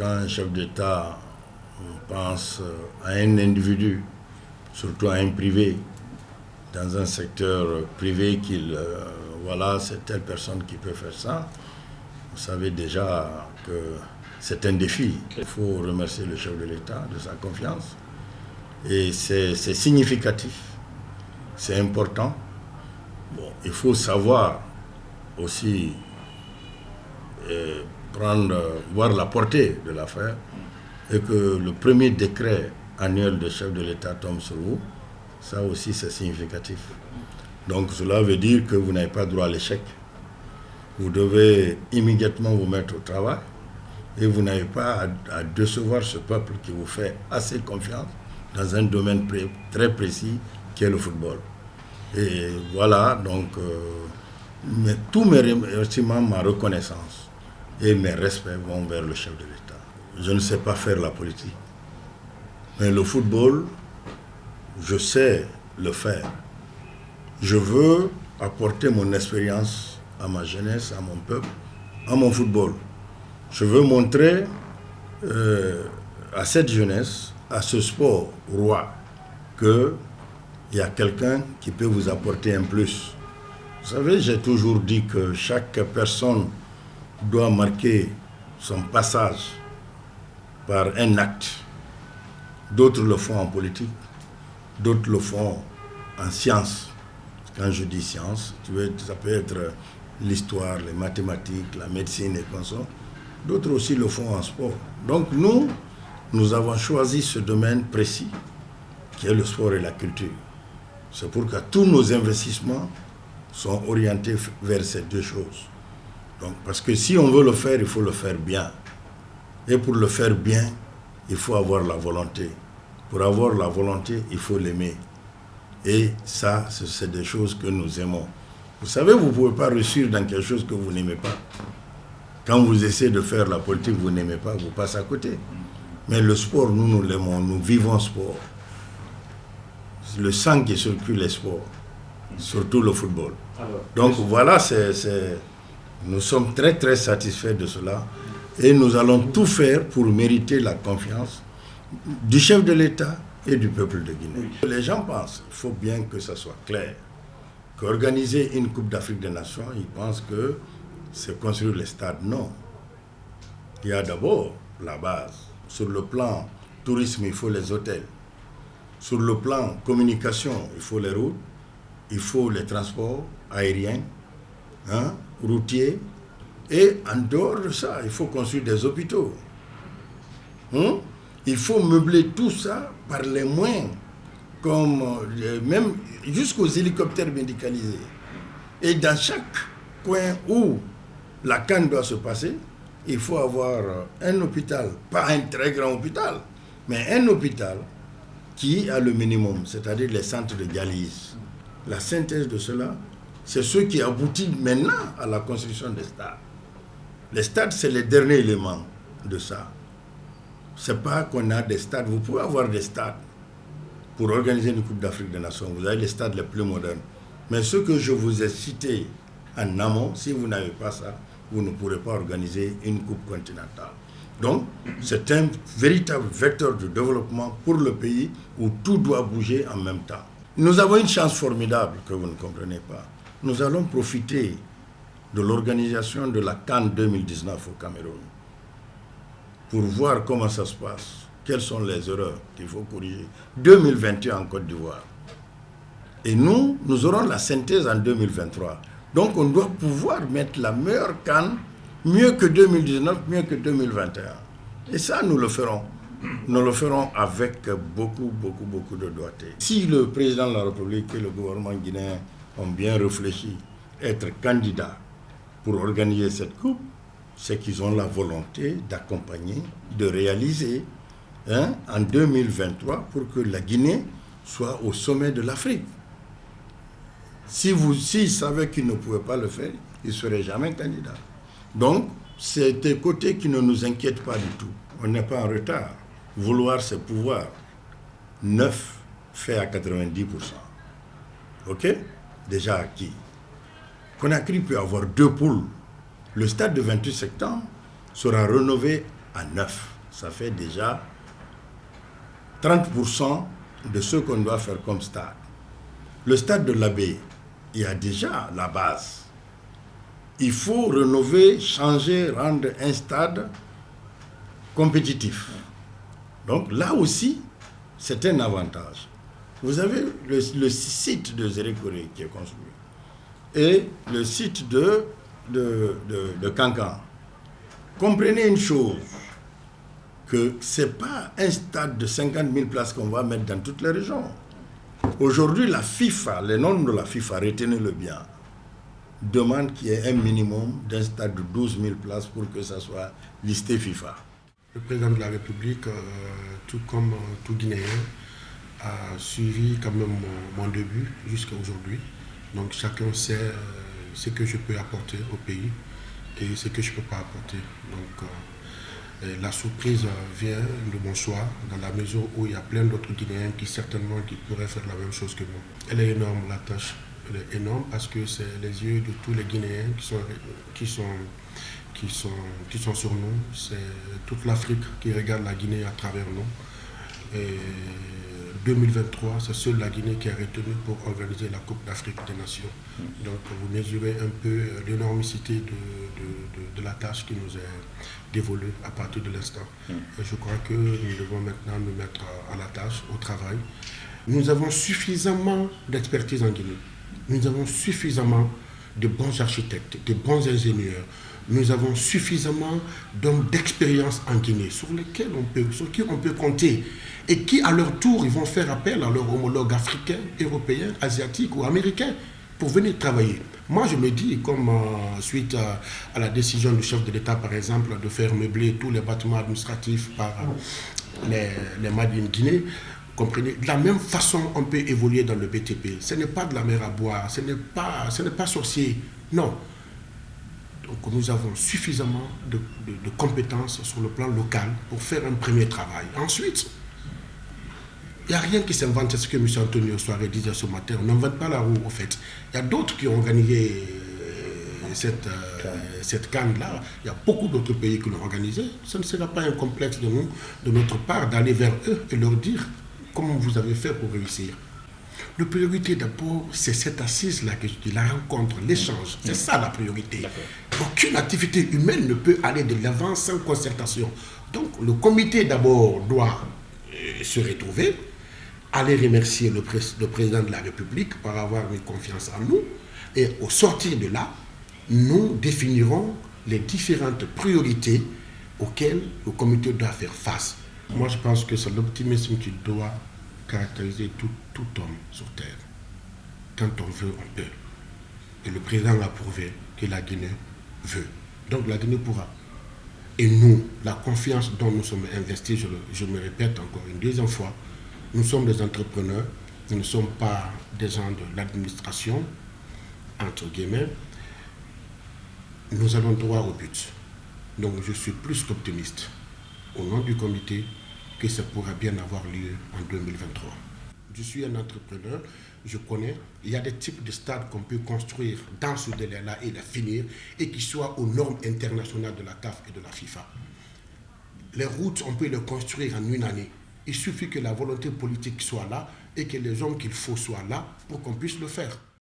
quand un chef d'État pense à un individu, surtout à un privé, dans un secteur privé voilà, c'est telle personne qui peut faire ça, vous savez déjà que c'est un défi. Il faut remercier le chef de l'État de sa confiance. Et c'est significatif, c'est important. Bon, il faut savoir aussi voir la portée de l'affaire et que le premier décret annuel de chef de l'État tombe sur vous, ça aussi c'est significatif. Donc cela veut dire que vous n'avez pas droit à l'échec. Vous devez immédiatement vous mettre au travail et vous n'avez pas à décevoir ce peuple qui vous fait assez confiance dans un domaine très précis qui est le football. Et voilà, donc tous mes remerciements, ma reconnaissance et mes respects vont vers le chef de l'État. Je ne sais pas faire la politique, mais le football, je sais le faire. Je veux apporter mon expérience à ma jeunesse, à mon peuple, à mon football. Je veux montrer à cette jeunesse, à ce sport roi, qu'il y a quelqu'un qui peut vous apporter un plus. Vous savez, j'ai toujours dit que chaque personne doit marquer son passage par un acte. D'autres le font en politique, d'autres le font en sciences. Quand je dis sciences, ça peut être l'histoire, les mathématiques, la médecine et consorts. D'autres aussi le font en sport. Donc nous avons choisi ce domaine précis qui est le sport et la culture. C'est pourquoi tous nos investissements sont orientés vers ces deux choses. Donc, parce que si on veut le faire, il faut le faire bien. Et pour le faire bien, il faut avoir la volonté. Pour avoir la volonté, il faut l'aimer. Et ça, c'est des choses que nous aimons. Vous savez, vous ne pouvez pas réussir dans quelque chose que vous n'aimez pas. Quand vous essayez de faire la politique, vous n'aimez pas, vous passez à côté. Mais le sport, nous l'aimons, nous vivons le sport. Le sang qui circule est sport, surtout le football. Donc voilà, nous sommes très très satisfaits de cela et nous allons tout faire pour mériter la confiance du chef de l'État et du peuple de Guinée. Les gens pensent, il faut bien que ça soit clair, qu'organiser une Coupe d'Afrique des Nations, ils pensent que c'est construire les stades. Non. Il y a d'abord la base. Sur le plan tourisme, il faut les hôtels. Sur le plan communication, il faut les routes, il faut les transports aériens, routiers. Et en dehors de ça, il faut construire des hôpitaux. Il faut meubler tout ça par les moyens, comme même jusqu'aux hélicoptères médicalisés. Et dans chaque coin où la CAN doit se passer, il faut avoir un hôpital, pas un très grand hôpital, mais un hôpital qui a le minimum, c'est-à-dire les centres de dialyse. La synthèse de cela, c'est ce qui aboutit maintenant à la construction des stades. Les stades, c'est le dernier élément de ça. Ce n'est pas qu'on a des stades. Vous pouvez avoir des stades pour organiser une Coupe d'Afrique des Nations. Vous avez les stades les plus modernes. Mais ce que je vous ai cité en amont, si vous n'avez pas ça, vous ne pourrez pas organiser une Coupe continentale. Donc, c'est un véritable vecteur de développement pour le pays où tout doit bouger en même temps. Nous avons une chance formidable que vous ne comprenez pas. Nous allons profiter de l'organisation de la CAN 2019 au Cameroun pour voir comment ça se passe, quelles sont les erreurs qu'il faut corriger. 2021 en Côte d'Ivoire. Et nous aurons la synthèse en 2023. Donc, on doit pouvoir mettre la meilleure CAN, mieux que 2019, mieux que 2021. Et ça, nous le ferons. Nous le ferons avec beaucoup de doigté. Si le président de la République et le gouvernement guinéen ont bien réfléchi être candidats pour organiser cette coupe, c'est qu'ils ont la volonté d'accompagner, de réaliser en 2023 pour que la Guinée soit au sommet de l'Afrique. S'ils savaient qu'ils ne pouvaient pas le faire, ils ne seraient jamais candidats. Donc, c'est des côtés qui ne nous inquiètent pas du tout. On n'est pas en retard. Vouloir, c'est pouvoir. 9 fait à 90%. OK? Déjà acquis. Conakry peut avoir 2 poules. Le stade de 28 septembre sera rénové à 9. Ça fait déjà 30% de ce qu'on doit faire comme stade. Le stade de l'Abbé, il y a déjà la base. Il faut rénover, changer, rendre un stade compétitif. Donc là aussi, c'est un avantage. Vous avez le site de Zérékoré qui est construit et le site de Cancan. Comprenez une chose, que ce n'est pas un stade de 50 000 places qu'on va mettre dans toutes les régions. Aujourd'hui, la FIFA, les normes de la FIFA, retenez-le bien, demandent qu'il y ait un minimum d'un stade de 12 000 places pour que ça soit listé FIFA. Le président de la République, tout comme tout Guinéen, a suivi quand même mon début jusqu'à aujourd'hui. Donc chacun sait ce que je peux apporter au pays et ce que je ne peux pas apporter. Donc la surprise vient de mon choix, dans la mesure où il y a plein d'autres Guinéens qui certainement pourraient faire la même chose que moi. Elle est énorme, la tâche. Elle est énorme parce que c'est les yeux de tous les Guinéens qui sont sur nous. C'est toute l'Afrique qui regarde la Guinée à travers nous. Et 2023, c'est seule la Guinée qui a retenu pour organiser la Coupe d'Afrique des Nations. Donc vous mesurez un peu l'énormité de la tâche qui nous est dévolue à partir de l'instant. Et je crois que nous devons maintenant nous mettre à la tâche, au travail. Nous avons suffisamment d'expertise en Guinée. Nous avons suffisamment de bons architectes, de bons ingénieurs. Nous avons suffisamment d'hommes d'expérience en Guinée sur qui on peut compter et qui, à leur tour, ils vont faire appel à leurs homologues africains, européens, asiatiques ou américains pour venir travailler. Moi, je me dis, comme suite à la décision du chef de l'État, par exemple, de faire meubler tous les bâtiments administratifs par les Made in Guinée, comprenez, de la même façon, on peut évoluer dans le BTP. Ce n'est pas de la mer à boire, ce n'est pas sorcier, non. Donc nous avons suffisamment de compétences sur le plan local pour faire un premier travail. Ensuite, il n'y a rien qui s'invente, c'est ce que M. Antonio Soare disait ce matin. On n'invente pas la roue, au fait. Il y a d'autres qui ont organisé cette canne-là. Il y a beaucoup d'autres pays qui l'ont organisée. Ce ne sera pas un complexe de nous, de notre part, d'aller vers eux et leur dire comment vous avez fait pour réussir. La priorité d'abord, c'est cette assise-là que je dis, la rencontre, l'échange. C'est ça la priorité. Aucune activité humaine ne peut aller de l'avant sans concertation. Donc le comité d'abord doit se retrouver, aller remercier le président de la République par avoir mis confiance en nous. Et au sortir de là, nous définirons les différentes priorités auxquelles le comité doit faire face. Moi, je pense que c'est l'optimisme qui doit caractériser tout homme sur Terre. Quand on veut, on peut. Et le président l'a prouvé que la Guinée veut. Donc la Guinée pourra. Et nous, la confiance dont nous sommes investis, je me répète encore une deuxième fois, nous sommes des entrepreneurs, nous ne sommes pas des gens de l'administration, entre guillemets. Nous allons droit au but. Donc je suis plus qu'optimiste au nom du comité que ça pourra bien avoir lieu en 2023. Je suis un entrepreneur, je connais, il y a des types de stades qu'on peut construire dans ce délai-là et les finir et qui soient aux normes internationales de la CAF et de la FIFA. Les routes, on peut les construire en une année. Il suffit que la volonté politique soit là et que les hommes qu'il faut soient là pour qu'on puisse le faire.